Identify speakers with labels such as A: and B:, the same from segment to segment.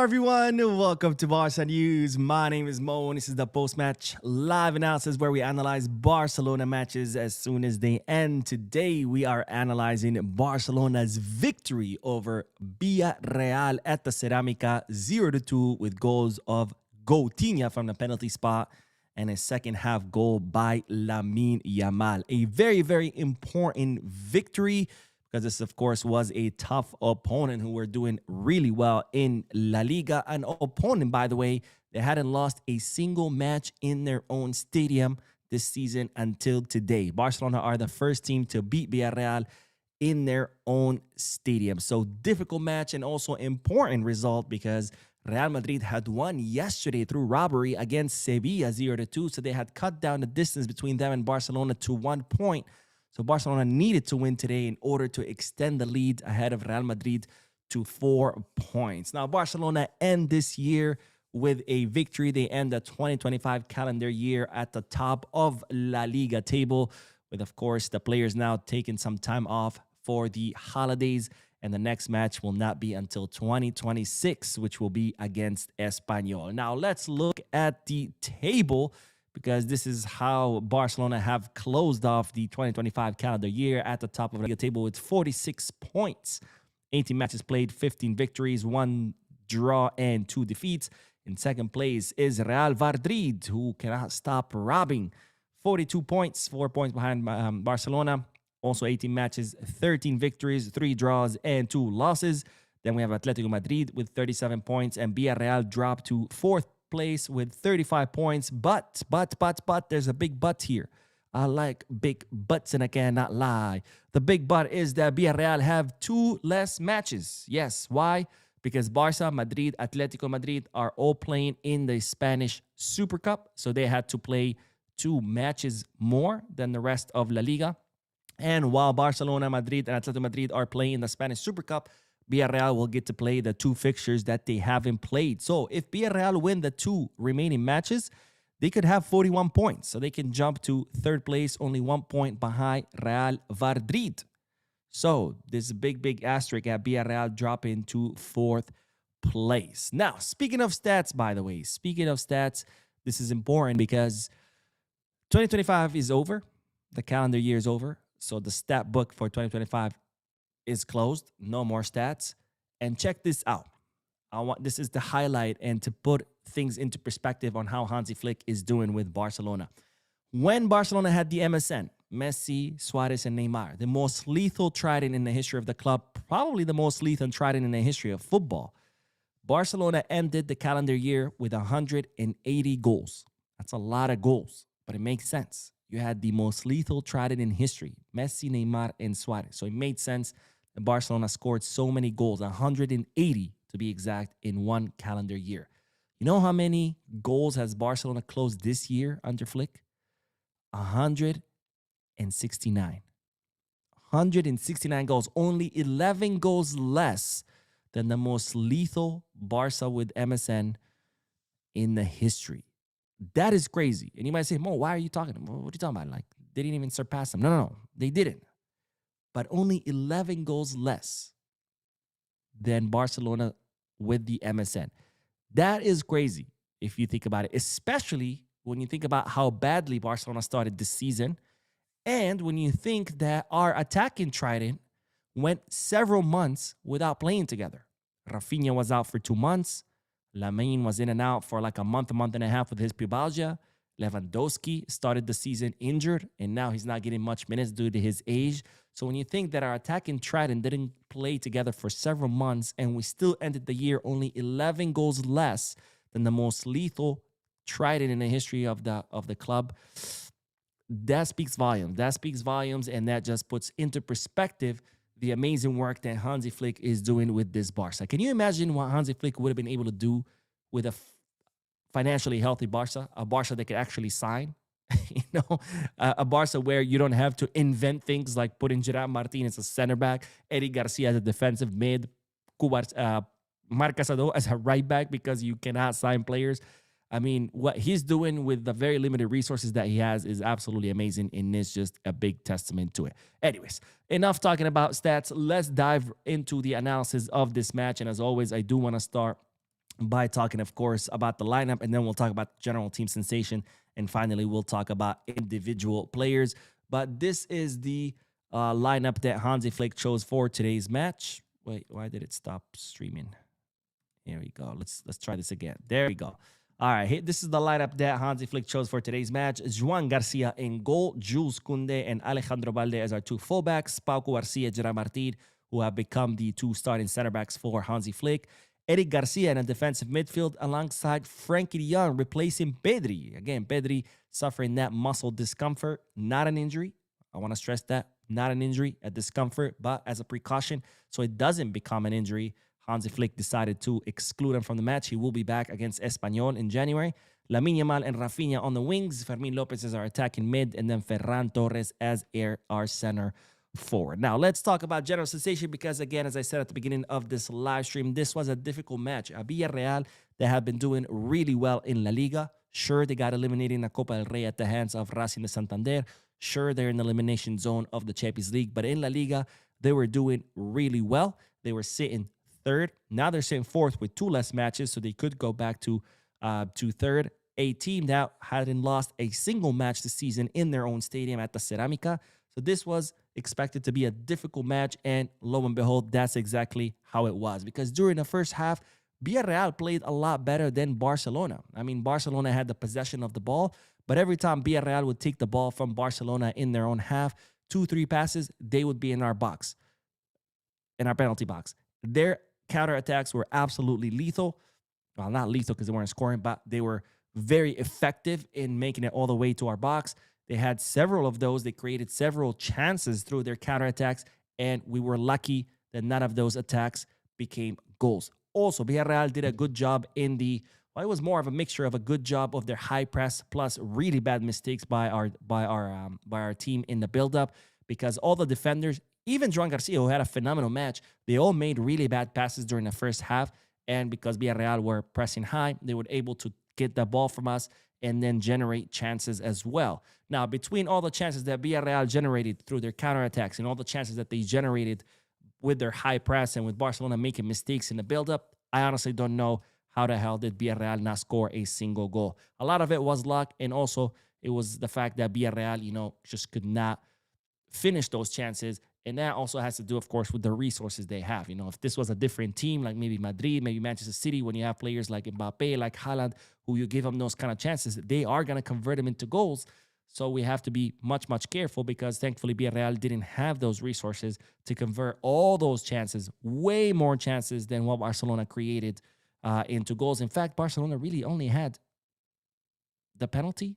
A: everyone, welcome to Barca News. My name is Mo, and this is the post-match live analysis where we analyze Barcelona matches as soon as they end. Today, we are analyzing Barcelona's victory over Villarreal at the Ceramica 0-2 with goals of Coutinho from the penalty spot and a second-half goal by Lamine Yamal. A very, very important victory, because this, of course, was a tough opponent who were doing really well in La Liga. An opponent, by the way, they hadn't lost a single match in their own stadium this season until today. Barcelona are the first team to beat Villarreal in their own stadium. So difficult match and also important result because Real Madrid had won yesterday through robbery against Sevilla 0-2. So they had cut down the distance between them and Barcelona to 1 point. So Barcelona needed to win today in order to extend the lead ahead of Real Madrid to 4 points. Now, Barcelona end this year with a victory. They end the 2025 calendar year at the top of La Liga table, with, of course, the players now taking some time off for the holidays. And the next match will not be until 2026, which will be against Espanyol. Now, let's look at the table, because this is how Barcelona have closed off the 2025 calendar year at the top of the Liga table with 46 points. 18 matches played, 15 victories, 1 draw, and 2 defeats. In second place is Real Madrid, who cannot stop robbing. 42 points, 4 points behind Barcelona. Also 18 matches, 13 victories, 3 draws, and 2 losses. Then we have Atletico Madrid with 37 points, and Villarreal dropped to 4th place with 35 points. But, there's a big but here. I like big buts and I cannot lie. The big but is that Villarreal have 2 less matches. Yes, why? Because Barca, Madrid, Atletico Madrid are all playing in the Spanish Super Cup. So they had to play 2 matches more than the rest of La Liga. And while Barcelona, Madrid, and Atletico Madrid are playing in the Spanish Super Cup, Villarreal will get to play the 2 fixtures that they haven't played. So if Villarreal win the 2 remaining matches, they could have 41 points. So they can jump to 3rd place, only 1 point behind Real Madrid. So there's a big asterisk at Villarreal dropping to 4th place. Now, speaking of stats, by the way, this is important because 2025 is over. The calendar year is over. So the stat book for 2025 is closed. No more stats. And check this out. This is the highlight and to put things into perspective on how Hansi Flick is doing with Barcelona. When Barcelona had the MSN, Messi, Suarez, and Neymar, the most lethal trident in the history of the club, probably the most lethal trident in the history of football, Barcelona ended the calendar year with 180 goals. That's a lot of goals, but it makes sense. You had the most lethal trident in history, Messi, Neymar, and Suarez. So it made sense that Barcelona scored so many goals, 180 to be exact, in 1 calendar year. You know how many goals has Barcelona closed this year under Flick? 169. 169 goals, only 11 goals less than the most lethal Barca with MSN in the history. That is crazy. And you might say, Mo, why are you talking? What are you talking about? Like, they didn't even surpass them. No, they didn't. But only 11 goals less than Barcelona with the MSN. That is crazy if you think about it, especially when you think about how badly Barcelona started this season, and when you think that our attacking trident went several months without playing together. Rafinha was out for 2 months. Lamine was in and out for like a month and a half with his pubalgia. Lewandowski started the season injured, and now he's not getting much minutes due to his age. So when you think that our attacking trident didn't play together for several months, and we still ended the year only 11 goals less than the most lethal trident in the history of the club, that speaks volumes. That speaks volumes, and that just puts into perspective the amazing work that Hansi Flick is doing with this Barca. Can you imagine what Hansi Flick would have been able to do with a financially healthy Barca, a Barca that could actually sign? A Barca where you don't have to invent things like putting Gerard Martin as a center back, Eddie Garcia as a defensive mid, Marc Casado as a right back because you cannot sign players. I mean, what he's doing with the very limited resources that he has is absolutely amazing, and it's just a big testament to it. Anyways, enough talking about stats. Let's dive into the analysis of this match. And as always, I do want to start by talking, of course, about the lineup, and then we'll talk about general team sensation, and finally, we'll talk about individual players. But this is the lineup that Hansi Flick chose for today's match. Wait, why did it stop streaming? Here we go. Let's try this again. There we go. All right, this is the lineup that Hansi Flick chose for today's match. Juan Garcia in goal, Jules Koundé and Alejandro Balde as our two fullbacks, Pau Garcia, Gerard Martin, who have become the two starting center backs for Hansi Flick. Eric Garcia in a defensive midfield alongside Frankie de Jong, replacing Pedri. Again, Pedri suffering that muscle discomfort, not an injury. I want to stress that, not an injury, a discomfort, but as a precaution, so it doesn't become an injury. Hansi Flick decided to exclude him from the match. He will be back against Espanyol in January. Lamine Yamal and Rafinha on the wings. Fermin Lopez as our attacking mid, and then Ferran Torres as our center forward. Now, let's talk about general sensation because, again, as I said at the beginning of this live stream, this was a difficult match. A Villarreal that have been doing really well in La Liga. Sure, they got eliminated in the Copa del Rey at the hands of Racing de Santander. Sure, they're in the elimination zone of the Champions League, but in La Liga, they were doing really well. They were sitting third. Now they're sitting fourth with 2 less matches, so they could go back to third. A team that hadn't lost a single match this season in their own stadium at the Ceramica. So this was expected to be a difficult match, and lo and behold, that's exactly how it was. Because during the first half, Villarreal played a lot better than Barcelona. I mean, Barcelona had the possession of the ball, but every time Villarreal would take the ball from Barcelona in their own half, 2-3 passes, they would be in our box, in our penalty box. Their counterattacks were absolutely lethal. Well, not lethal because they weren't scoring, but they were very effective in making it all the way to our box. They had several of those. They created several chances through their counterattacks, and we were lucky that none of those attacks became goals. Also, Villarreal did a good job in the, well, it was more of a mixture of a good job of their high press plus really bad mistakes by our team in the build-up, because all the defenders, even Juan Garcia, who had a phenomenal match, they all made really bad passes during the first half, and because Villarreal were pressing high, they were able to get the ball from us and then generate chances as well. Now, between all the chances that Villarreal generated through their counterattacks and all the chances that they generated with their high press and with Barcelona making mistakes in the build-up, I honestly don't know how the hell did Villarreal not score a single goal. A lot of it was luck, and also it was the fact that Villarreal, just could not finish those chances. And that also has to do, of course, with the resources they have. If this was a different team, like maybe Madrid, maybe Manchester City, when you have players like Mbappe, like Haaland, who you give them those kind of chances, they are going to convert them into goals. So we have to be much, much careful, because thankfully Villarreal didn't have those resources to convert all those chances, way more chances than what Barcelona created into goals. In fact, Barcelona really only had the penalty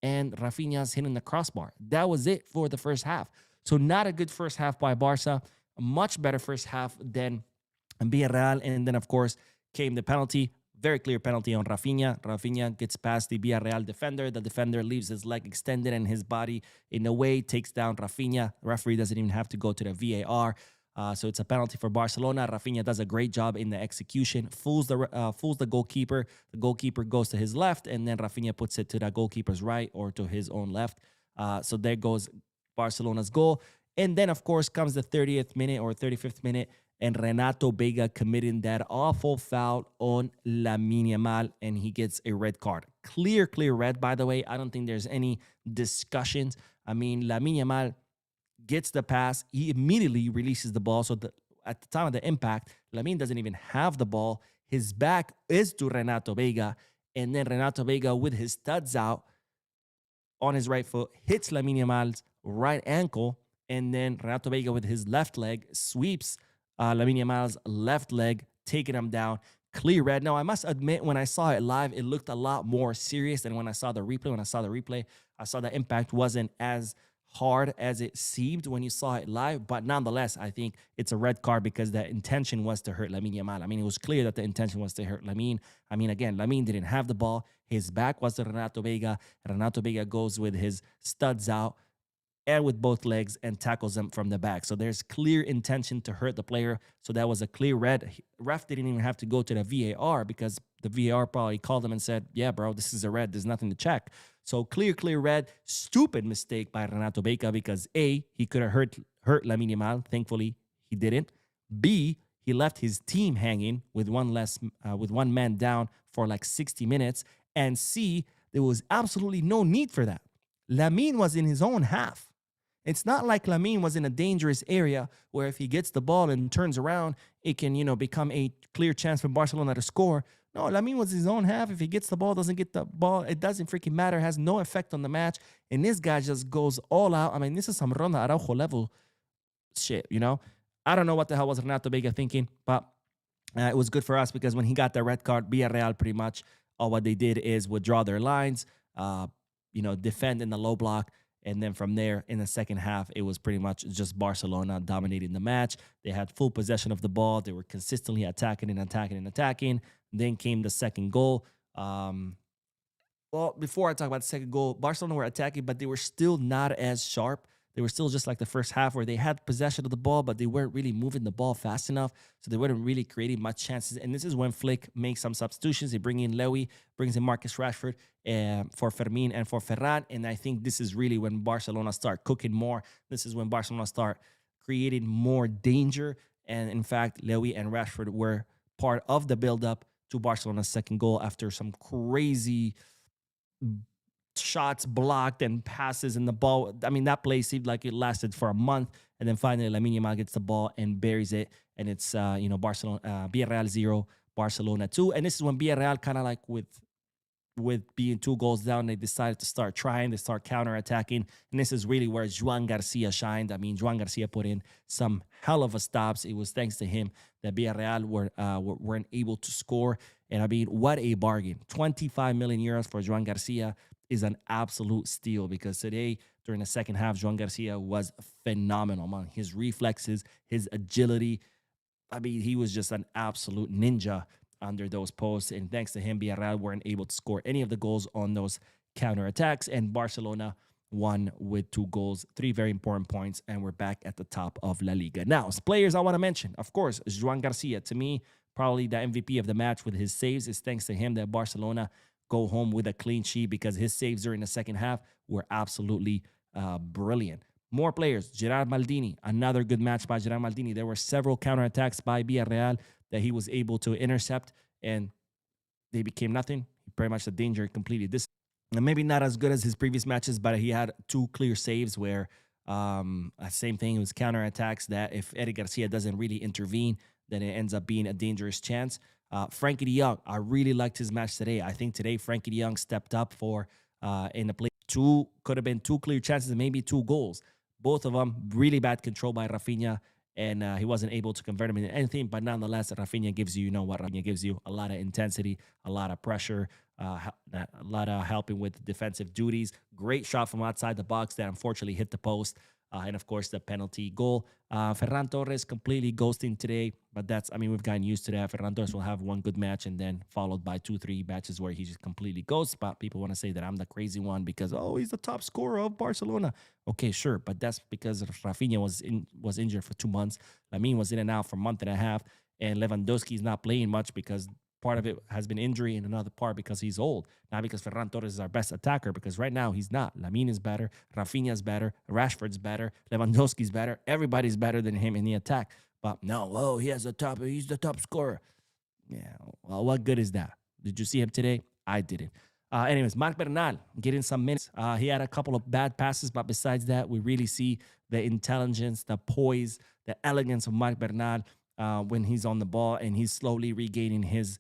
A: and Rafinha's hitting the crossbar. That was it for the first half. So not a good first half by Barca. A much better first half than Villarreal. And then, of course, came the penalty. Very clear penalty on Rafinha. Rafinha gets past the Villarreal defender. The defender leaves his leg extended, and his body, in a way, takes down Rafinha. The referee doesn't even have to go to the VAR. So it's a penalty for Barcelona. Rafinha does a great job in the execution, fools the goalkeeper. The goalkeeper goes to his left, and then Rafinha puts it to the goalkeeper's right or to his own left. So there goes Barcelona's goal. And then, of course, comes the 30th minute or 35th minute, and Renato Vega committing that awful foul on Lamine Yamal, and he gets a red card. Clear red, by the way. I don't think there's any discussions. I mean, Lamine Yamal gets the pass. He immediately releases the ball. So at the time of the impact, Lamine doesn't even have the ball. His back is to Renato Vega, and then Renato Vega, with his studs out on his right foot, hits Lamine Yamal's right ankle, and then Renato Vega with his left leg sweeps Lamine Yamal's left leg, taking him down. Clear red. Now, I must admit, when I saw it live, it looked a lot more serious than when I saw the replay. When I saw the replay, I saw the impact wasn't as hard as it seemed when you saw it live. But nonetheless, I think it's a red card because the intention was to hurt Lamine Yamal. I mean, it was clear that the intention was to hurt Lamine. I mean, again, Lamine didn't have the ball. His back was to Renato Vega. Renato Vega goes with his studs out and with both legs and tackles him from the back. So there's clear intention to hurt the player. So that was a clear red. Ref didn't even have to go to the VAR because the VAR probably called him and said, yeah, bro, this is a red. There's nothing to check. So clear red. Stupid mistake by Renato Vega because A, he could have hurt Lamine Yamal. Thankfully, he didn't. B, he left his team hanging with with one man down for like 60 minutes. And C, there was absolutely no need for that. Lamine was in his own half. It's not like Lamine was in a dangerous area where if he gets the ball and turns around, it can, become a clear chance for Barcelona to score. No, Lamine was his own half. If he gets the ball, doesn't get the ball, it doesn't freaking matter. It has no effect on the match. And this guy just goes all out. I mean, this is some Ronda Araujo level shit. I don't know what the hell was Renato Vega thinking, but it was good for us because when he got the red card, Villarreal pretty much all what they did is withdraw their lines, defend in the low block. And then from there, in the second half, it was pretty much just Barcelona dominating the match. They had full possession of the ball. They were consistently attacking and attacking and attacking. Then came the second goal. Well, before I talk about the second goal, Barcelona were attacking, but they were still not as sharp. They were still just like the first half where they had possession of the ball, but they weren't really moving the ball fast enough. So they weren't really creating much chances. And this is when Flick makes some substitutions. They bring in Lewy, brings in Marcus Rashford for Fermin and for Ferran. And I think this is really when Barcelona start cooking more. This is when Barcelona start creating more danger. And in fact, Lewy and Rashford were part of the build-up to Barcelona's second goal after some crazy shots blocked and passes and the ball. I mean, that play seemed like it lasted for a month. And then finally, Lamine Yamal gets the ball and buries it. And it's, Barcelona, Villarreal 0, Barcelona 2. And this is when Villarreal kind of like with being 2 goals down, they decided to start trying, they start counterattacking. And this is really where Joan Garcia shined. I mean, Joan Garcia put in some hell of a stops. It was thanks to him that Villarreal weren't able to score. And I mean, what a bargain. 25 million euros for Joan Garcia is an absolute steal because today, during the second half, Joan Garcia was phenomenal, man. His reflexes, his agility. I mean, he was just an absolute ninja under those posts. And thanks to him, Villarreal weren't able to score any of the goals on those counterattacks. And Barcelona won with 2 goals, 3 very important points. And we're back at the top of La Liga. Now, as players I want to mention, of course, Joan Garcia. To me, probably the MVP of the match with his saves. Is thanks to him that Barcelona go home with a clean sheet because his saves during the second half were absolutely brilliant. More players. Gerard Maldini, another good match by Gerard Maldini. There were several counterattacks by Villarreal that he was able to intercept, and they became nothing. Pretty much the danger completely this. And maybe not as good as his previous matches, but he had 2 clear saves where same thing. It was counterattacks that if Eric Garcia doesn't really intervene, then it ends up being a dangerous chance. Frankie de Jong, I really liked his match today. I think today Frankie de Jong stepped up for in the play. Could have been 2 clear chances and maybe 2 goals. Both of them really bad control by Rafinha, and he wasn't able to convert them into anything. But nonetheless, Rafinha gives you, Rafinha gives you a lot of intensity, a lot of pressure, a lot of helping with defensive duties. Great shot from outside the box that unfortunately hit the post. And of course, the penalty goal. Ferran Torres completely ghosting today, but we've gotten used to that. Ferran Torres will have 1 good match and then followed by 2-3 matches where he just completely ghosts. But people want to say that I'm the crazy one because, he's the top scorer of Barcelona. Okay, sure, but that's because Rafinha was injured for 2 months. Lamine was in and out for a month and a half, and Lewandowski's not playing much because part of it has been injury and another part because he's old. Not because Ferran Torres is our best attacker, because right now he's not. Lamine is better. Rafinha's better. Rashford's better. Lewandowski's better. Everybody's better than him in the attack. But no, he's the top scorer. Yeah, well, what good is that? Did you see him today? I didn't. Anyways, Marc Bernal getting some minutes. He had a couple of bad passes, but besides that, we really see the intelligence, the poise, the elegance of Marc Bernal when he's on the ball, and he's slowly regaining his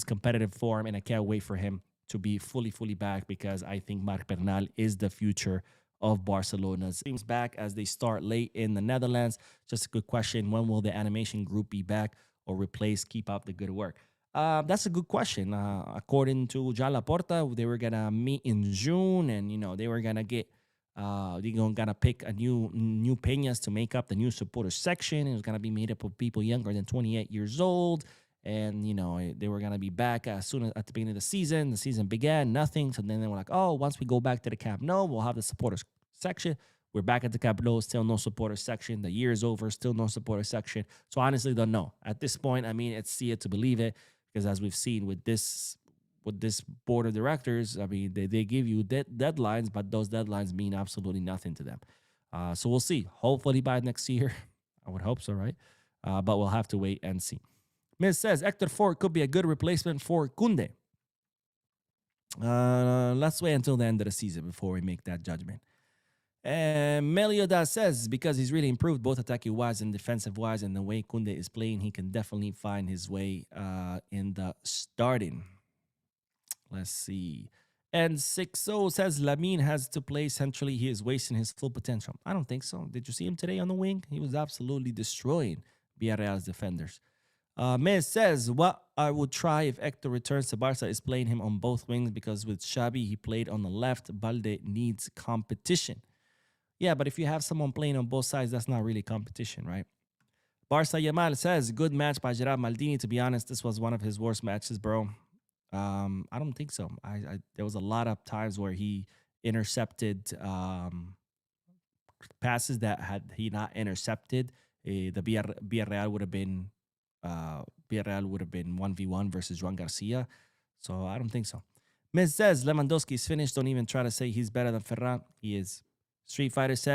A: competitive form, and I can't wait for him to be fully back because I think Marc Bernal is the future of Barcelona's teams back as they start late in the Netherlands. Just a good question. When will the animation group be back or replaced? Keep up the good work. That's a good question. According to Joan Laporta, they were going to meet in June, and, they were going to get they're gonna pick a new peñas to make up the new supporter section. It was going to be made up of people younger than 28 years old. And, they were going to be back as soon as at the beginning of the season. The season began, nothing. So then they were like, once we go back to the Camp Nou, we'll have the supporters section. We're back at the Camp Nou, still no supporter section. The year is over, still no supporter section. So honestly, don't know. At this point, it's see it to believe it. Because as we've seen with this board of directors, they give you deadlines, but those deadlines mean absolutely nothing to them. So we'll see. Hopefully by next year. I would hope so, right? but we'll have to wait and see. Miz says Hector Ford could be a good replacement for Kunde. Let's wait until the end of the season before we make that judgment. Melioda says because he's really improved both attacking wise and defensive wise, and the way Kunde is playing, he can definitely find his way in the starting. Let's see. And 6-0 says Lamine has to play centrally. He is wasting his full potential. I don't think so. Did you see him today on the wing? He was absolutely destroying Villarreal's defenders. Miz says, what I would try if Hector returns to Barca is playing him on both wings because with Xabi, he played on the left. Balde needs competition. Yeah, but if you have someone playing on both sides, that's not really competition, right? Barca Yamal says, good match by Gerard Maldini. To be honest, this was one of his worst matches, bro. I don't think so. There was a lot of times where he intercepted passes that had he not intercepted, the Villarreal would have been 1v1 versus Juan Garcia. So I don't think so. Miz says Lewandowski is finished. Don't even try to say he's better than Ferran. He is. Street Fighter says